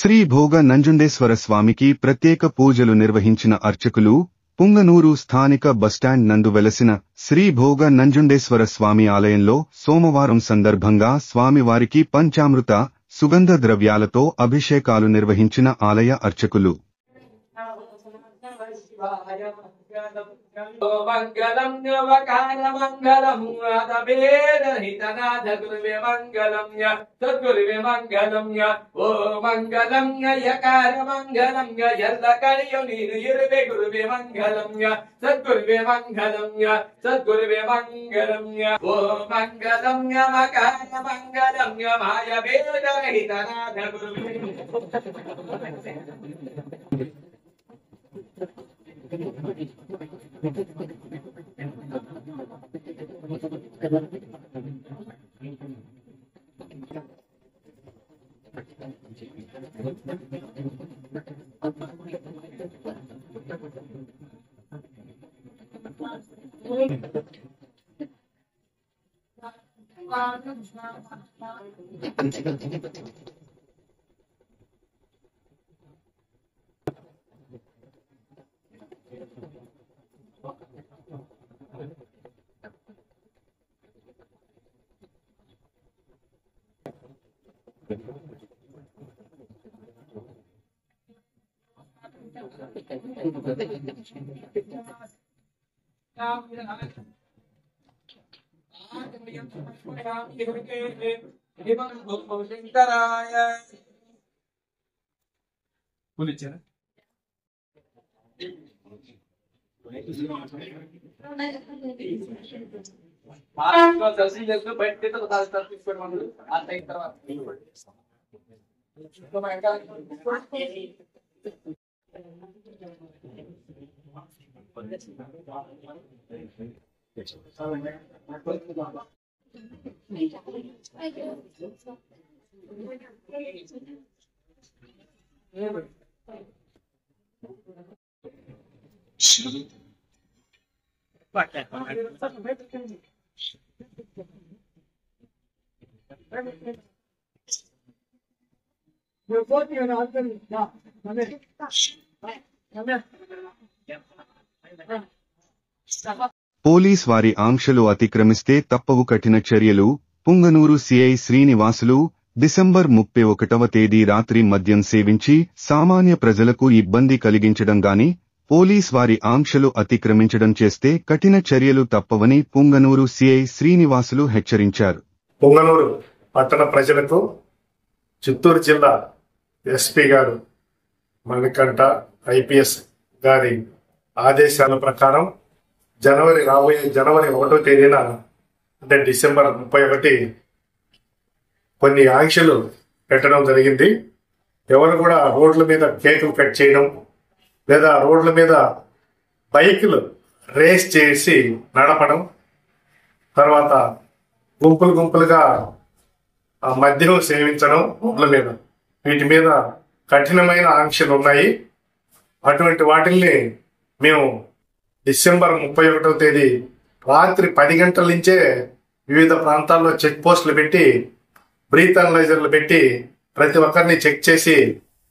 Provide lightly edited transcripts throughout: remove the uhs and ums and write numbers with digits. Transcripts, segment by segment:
శ్రీ భోగ నంజుండేశ్వర స్వామికి ప్రత్యేక పూజలు నిర్వహించిన అర్చకులు పుంగనూరు స్థానిక బస్టాండ్ నందు వెలసిన శ్రీ భోగ నంజుండేశ్వర స్వామి ఆలయంలో సోమవారం సందర్భంగా స్వామివారికి పంచామృత సుగంధ ద్రవ్యాలతో అభిషేకాలు నిర్వహించిన ఆలయ అర్చకులు మంగళం నవకార మంగళం వేదహితనాథ గురువే మంగళం సద్గురువే మంగళం ఓ మంగళం యకార మంగళం ఎల్ల కలియు నీరు ఇరువే గురువే మంగళం సద్గురువే మంగళం సద్గురువే మంగళం ఓ మంగళం యకార మంగళం మాయ వేదహితనాథ గురువే పులిచారా దర్శనం చేసుకుని బయట తీసుకోవడం అంత అయిన తర్వాత పోలీస్ వారి ఆంక్షలు అతిక్రమిస్తే తప్పవు కఠిన చర్యలు. పుంగనూరు సిఐ శ్రీనివాసులు డిసెంబర్ 31వ తేదీ రాత్రి మద్యం సేవించి సామాన్య ప్రజలకు ఇబ్బంది కలిగించడం గాని పోలీస్ వారి ఆంక్షలు అతిక్రమించడం చేస్తే కఠిన చర్యలు తప్పవని పుంగనూరు సిఐ శ్రీనివాసులు హెచ్చరించారు. పుంగనూరు పట్టణ ప్రజలకు చిత్తూరు జిల్లా ఎస్పీ గారు మణికంఠ ఐపీఎస్ గారి ఆదేశాల ప్రకారం జనవరి 1వ తేదీన అంటే డిసెంబర్ 31 కొన్ని ఆంక్షలు పెట్టడం జరిగింది. ఎవరు కూడా రోడ్ల మీద కేకులు కట్ చేయడం లేదా రోడ్ల మీద బైకులు రేస్ చేసి నడపడం, తర్వాత గుంపులుగా మద్యం సేవించడం రోడ్ల మీద, వీటి మీద కఠినమైన ఆంక్షలు ఉన్నాయి. అటువంటి వాటిల్ని మేము డిసెంబర్ 31వ తేదీ రాత్రి 10 గంటల నుంచే వివిధ ప్రాంతాల్లో చెక్ పోస్టులు పెట్టి బ్రీత్ అనలైజర్లు పెట్టి ప్రతి ఒక్కరిని చెక్ చేసి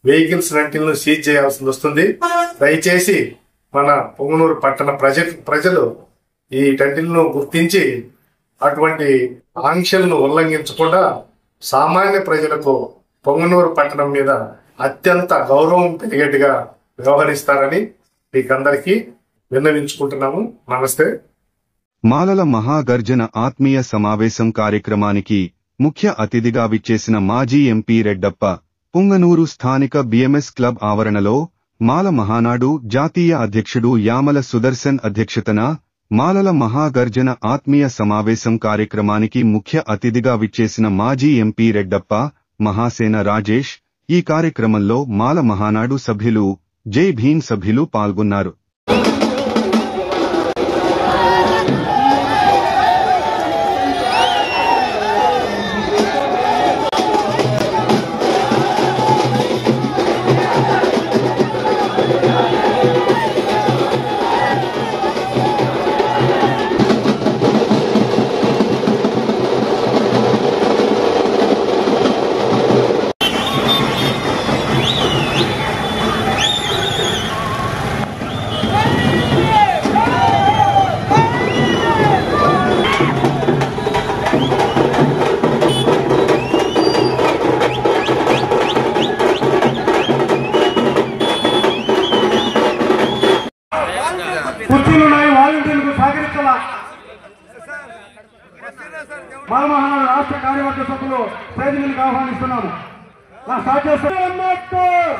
వెహికల్స్ నంటిల్ని సీజ్ చేయాల్సి వస్తుంది. దయచేసి మన పుంగనూరు పట్టణ ప్రజలు ఈ టంటిల్ను గుర్తించి అటువంటి ఆంక్షలను ఉల్లంఘించకుండా సామాన్య ప్రజలకు పుంగనూరు పట్టణం మీద అత్యంత గౌరవం పెరిగేట్టుగా వ్యవహరిస్తారని మీకందరికీ విన్నవించుకుంటున్నాము. నమస్తే. మాలల మహాగర్జన ఆత్మీయ సమావేశం కార్యక్రమానికి ముఖ్య అతిథిగా విచ్చేసిన మాజీ ఎంపీ రెడ్డప్ప పుంగనూరు స్థానిక బిఎంఎస్ క్లబ్ ఆవరణలో మాల మహానాడు జాతీయ అధ్యక్షుడు యామల సుదర్శన్ అధ్యక్షతన మాలల మహాగర్జన ఆత్మీయ సమావేశం కార్యక్రమానికి ముఖ్య అతిథిగా విచ్చేసిన మాజీ ఎంపీ రెడ్డప్ప, మహాసేన రాజేష్, ఈ కార్యక్రమంలో మాల మహానాడు సభ్యులు, జై భీమ్ సభ్యులు పాల్గొన్నారు. సభ్యులు స్టేజ్ మీదకి ఆహ్వానిస్తున్నాము. స్టార్ట్ చేస్తాం. అంబేద్కర్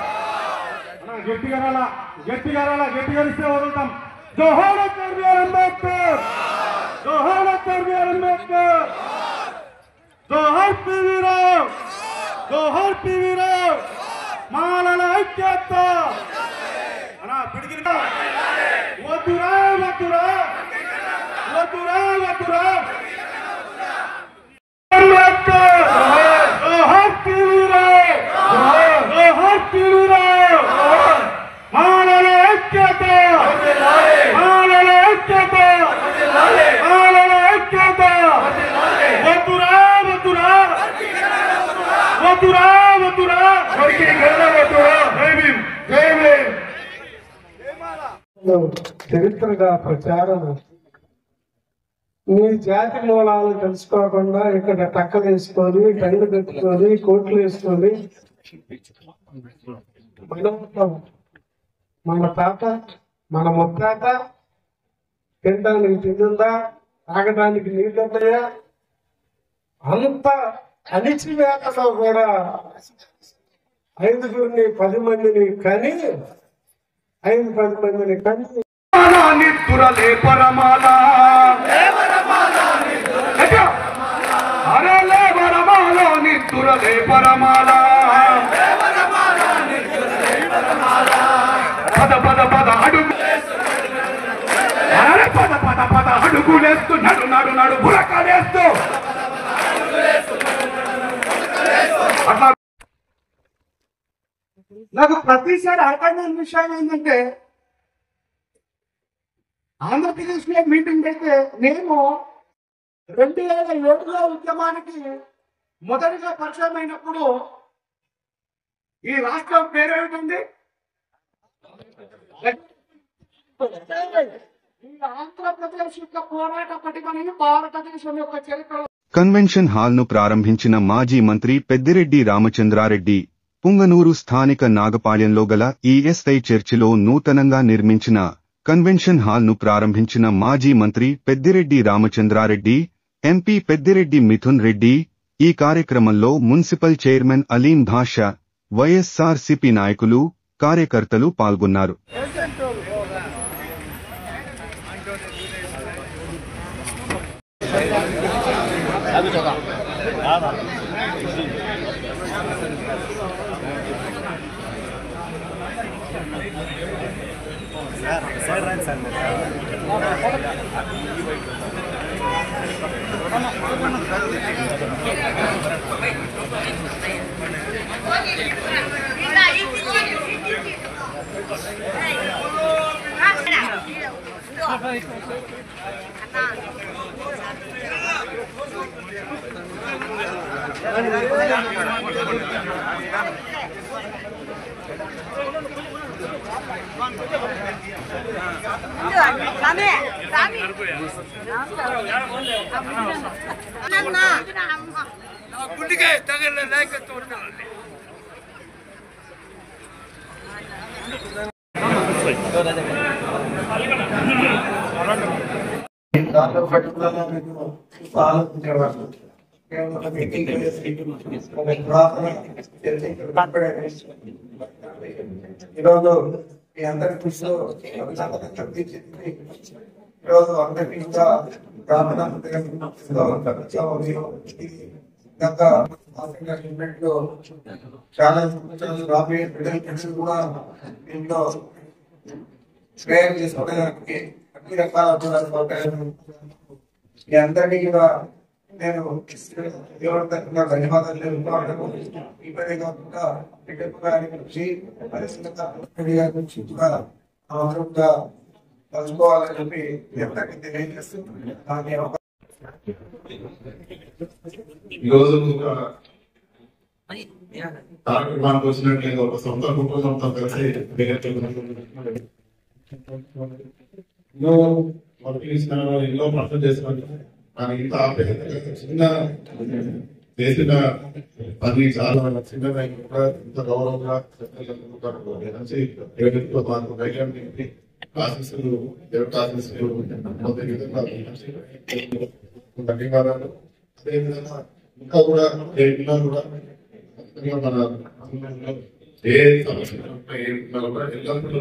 గట్టిగా రాలా, గట్టిగా రాలా, గట్టిగా ఇస్తే వదులుతాం. జోహార్ డాక్టర్ బిఆర్ అంబేద్కర్, జోహార్ డాక్టర్ బిఆర్ అంబేద్కర్, జోహార్ పివి రావ్, జోహార్ పివి రావ్. మాలల ఐక్యత పిడికి వద్దురా వద్దురా వద్దురా వద్దురా. అంబేద్కర్ జోహార్ పివి రావ్, జోహార్ పివి రావ్. మాలల ఐక్యత, మాలల ఐక్యత, మాలల ఐక్యత. వద్దురా వద్దురా వద్దురా వద్దురా. చరిత్రగా ప్రచారం మీ జాతి మూలాలు తెలుసుకోకుండా ఇక్కడ టక్కలు వేసుకొని గండు కట్టుకొని కోట్లు వేసుకొని మన తాత మన ముత్తాత తినడానికి తిందా, తాగడానికి నీళ్ళున్నాయా, అంత అణిచివేతలో కూడా 5గురిని 10 మందిని కని 5-10 మందిని కని నిద్దురలే పరమాల అరే లే వరమాల నిద్దురలే పరమాల. పద పద పద అడుగు, అరే పద పద పద అడుగులేస్తూ నడు నడు నడు బురకలేస్తూ అట్లా. నాకు ప్రతిసారి అర్థమైన విషయం ఏంటంటే ఆంధ్రప్రదేశ్ లో మీటింగ్ అయితే నేను 2007లో ఉద్యమానికి మొదటిగా పరిచయం అయినప్పుడు ఈ రాష్ట్రం పేరేమిటండి? ఈ ఆంధ్రప్రదేశ్ యొక్క పోరాట పటిమని భారతదేశం యొక్క చరిత్ర. కన్వెన్షన్ హాల్ను ప్రారంభించిన మాజీ మంత్రి పెద్దిరెడ్డి రామచంద్రారెడ్డి పుంగనూరు స్థానిక నాగపాళ్యంలో గల ఈఎస్ఐ చర్చిలో నూతనంగా నిర్మించిన కన్వెన్షన్ హాల్ను ప్రారంభించిన మాజీ మంత్రి పెద్దిరెడ్డి రామచంద్రారెడ్డి, ఎంపీ పెద్దిరెడ్డి మిథున్ రెడ్డి. ఈ కార్యక్రమంలో మున్సిపల్ చైర్మన్ అలీం భాషా, వైఎస్ఆర్సీపీ నాయకులు, కార్యకర్తలు పాల్గొన్నారు. గుండెకే తగల నాయకత్వం ఈరోజు మీ అందరి కృషిలో ఈరోజు అందరికీ ఇంకా ప్రార్థన చాలా రాబోయే పిల్లలు కూడా ఇంట్లో ప్రేయర్ చేసుకోవడానికి అన్ని రకాల సౌకర్యాలు మీ అందరినీ కూడా నేను దేవుడి తరఫున ధన్యవాదాలు తెలుపుకోవడము. ఇవే కాకుండా బిడ్డకు గారి నుంచి పరిస్థితి గారి నుంచి కూడా అవసరంగా కలుసుకోవాలని చెప్పి ఎవరికి తెలియజేస్తున్నాను. ఈరోజు కార్యక్రమానికి వచ్చినట్లయితే ఒక సొంత కుటుంబంతో కలిసి ఎన్నో పనులు చేస్తున్నాను. కానీ ఇంత ఆప్యాయతగా చిన్న చేసిన పని చాలా చిన్నదానికి కూడా ఇంత గౌరవంగా ఆశీస్సులు దేవుడి ఆశీస్సులు పొందే విధంగా ధన్యవాదాలు. అదేవిధంగా ఇంకా కూడా ఏ పిల్లలు కూడా మన ఏ సమస్య ఏ పిల్లలు కూడా ఎల్లప్పుడూ